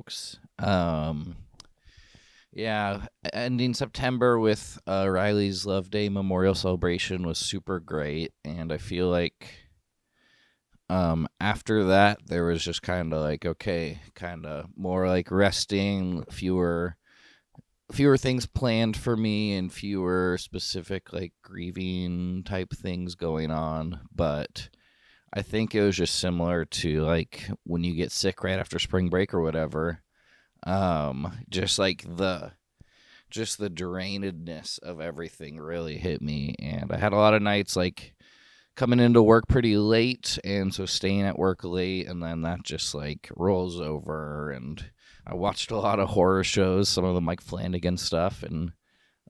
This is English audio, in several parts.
folks. Yeah, ending September with Riley's Love Day Memorial Celebration was super great, and I feel like after that there was just kind of like, okay, kind of more like resting, fewer things planned for me and fewer specific like grieving type things going on. But I think it was just similar to like when you get sick right after spring break or whatever. Just like the drainedness of everything really hit me, and I had a lot of nights like coming into work pretty late, and so staying at work late, and then that just like rolls over. And I watched a lot of horror shows, some of the Mike Flanagan stuff. And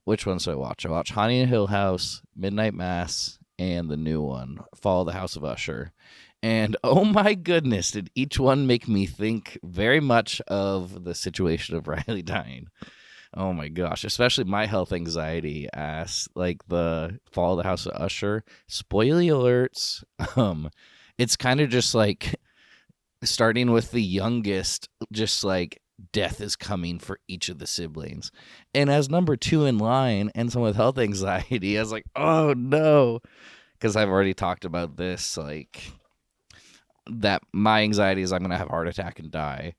which ones did I watch? I watched Haunting in Hill House, Midnight Mass, and the new one, Fall of the House of Usher. And oh my goodness, did each one make me think very much of the situation of Riley dying. Oh my gosh, especially my health anxiety as like the Fall of the House of Usher. Spoiler alerts. It's kind of just like starting with the youngest, just like death is coming for each of the siblings. And as number 2 in line and someone with health anxiety, I was like, oh no. Because I've already talked about this, like that my anxiety is I'm going to have a heart attack and die.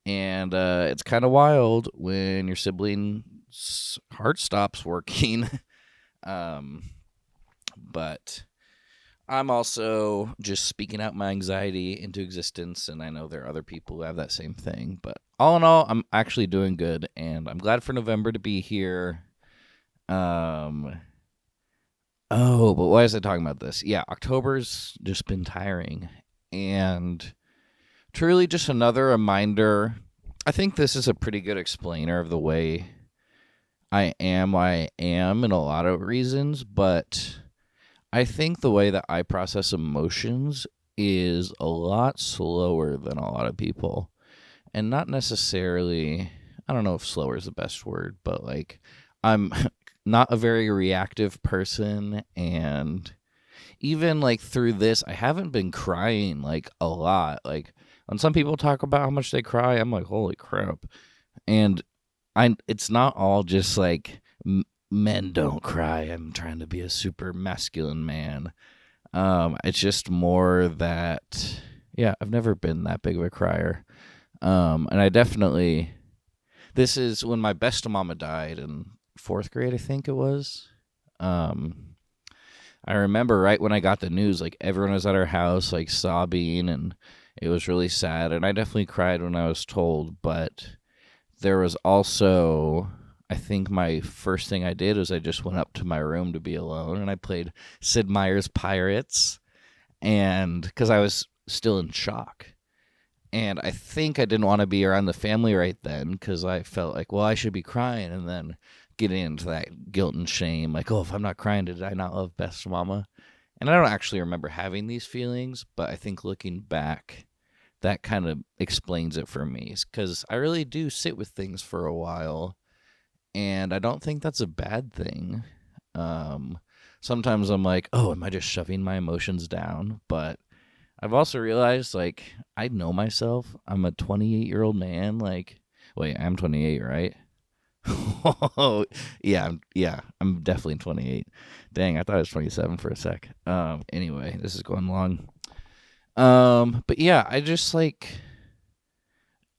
And it's kind of wild when your sibling's heart stops working. But I'm also just speaking out my anxiety into existence, and I know there are other people who have that same thing. But all in all, I'm actually doing good, and I'm glad for November to be here. Oh, but why is I talking about this? Yeah, October's just been tiring, and truly just another reminder. I think this is a pretty good explainer of the way I am in a lot of reasons, but I think the way that I process emotions is a lot slower than a lot of people. And not necessarily, I don't know if slower is the best word, but like I'm not a very reactive person. And even like through this, I haven't been crying like a lot. Like when some people talk about how much they cry, I'm like, holy crap. And it's not all just like men don't cry. I'm trying to be a super masculine man. It's just more that, yeah, I've never been that big of a crier. And I definitely, this is when my best mama died in 4th grade, I think it was. I remember right when I got the news, like everyone was at our house, like sobbing, and it was really sad. And I definitely cried when I was told, but there was also, I think my first thing I did was I just went up to my room to be alone, and I played Sid Meier's Pirates, and because I was still in shock. And I think I didn't want to be around the family right then because I felt like, well, I should be crying, and then getting into that guilt and shame, like, oh, if I'm not crying, did I not love Best Mama? And I don't actually remember having these feelings, but I think looking back, that kind of explains it for me, because I really do sit with things for a while, and I don't think that's a bad thing. Sometimes I'm like, oh, am I just shoving my emotions down? But I've also realized, like, I know myself. I'm a 28-year-old man. Like, wait, I'm 28, right? Yeah, I'm definitely 28. Dang, I thought I was 27 for a sec. Anyway, this is going long. But yeah, I just like,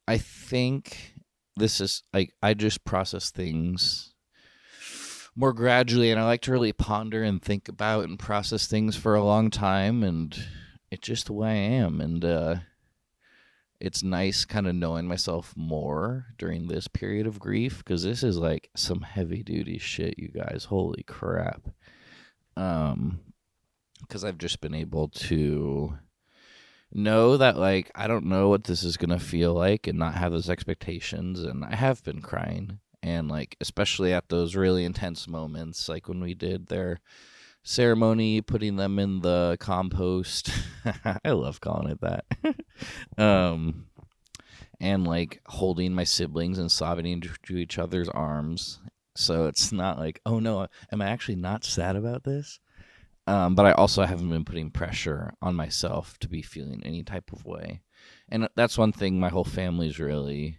I think this is like, I just process things more gradually, and I like to really ponder and think about and process things for a long time, and it's just the way I am. And it's nice kind of knowing myself more during this period of grief, because this is like some heavy duty shit, you guys. Holy crap. Because I've just been able to know that, like, I don't know what this is going to feel like and not have those expectations. And I have been crying. And, like, especially at those really intense moments, like when we did their ceremony, putting them in the compost. I love calling it that. And, like, holding my siblings and sobbing into each other's arms. So it's not like, oh, no, am I actually not sad about this? But I also haven't been putting pressure on myself to be feeling any type of way. And that's one thing my whole family's really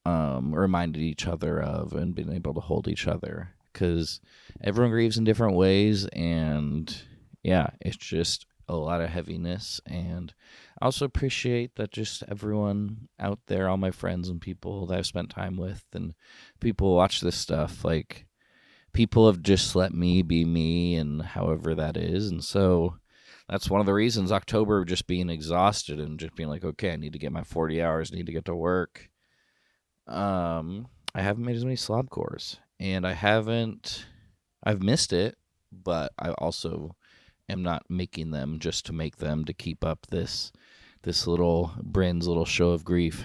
reminded each other of and been able to hold each other, because everyone grieves in different ways, and yeah, it's just a lot of heaviness. And I also appreciate that just everyone out there, all my friends and people that I've spent time with and people who watch this stuff, like, people have just let me be me, and however that is. And so that's one of the reasons October, just being exhausted and just being like, okay, I need to get my 40 hours, need to get to work. I haven't made as many slob cores, and I've missed it, but I also am not making them just to make them, to keep up this little Bryn's little show of grief.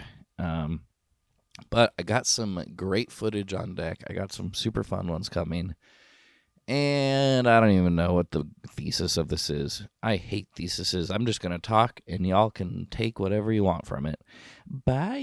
But I got some great footage on deck. I got some super fun ones coming. And I don't even know what the thesis of this is. I hate theses. I'm just going to talk, and y'all can take whatever you want from it. Bye.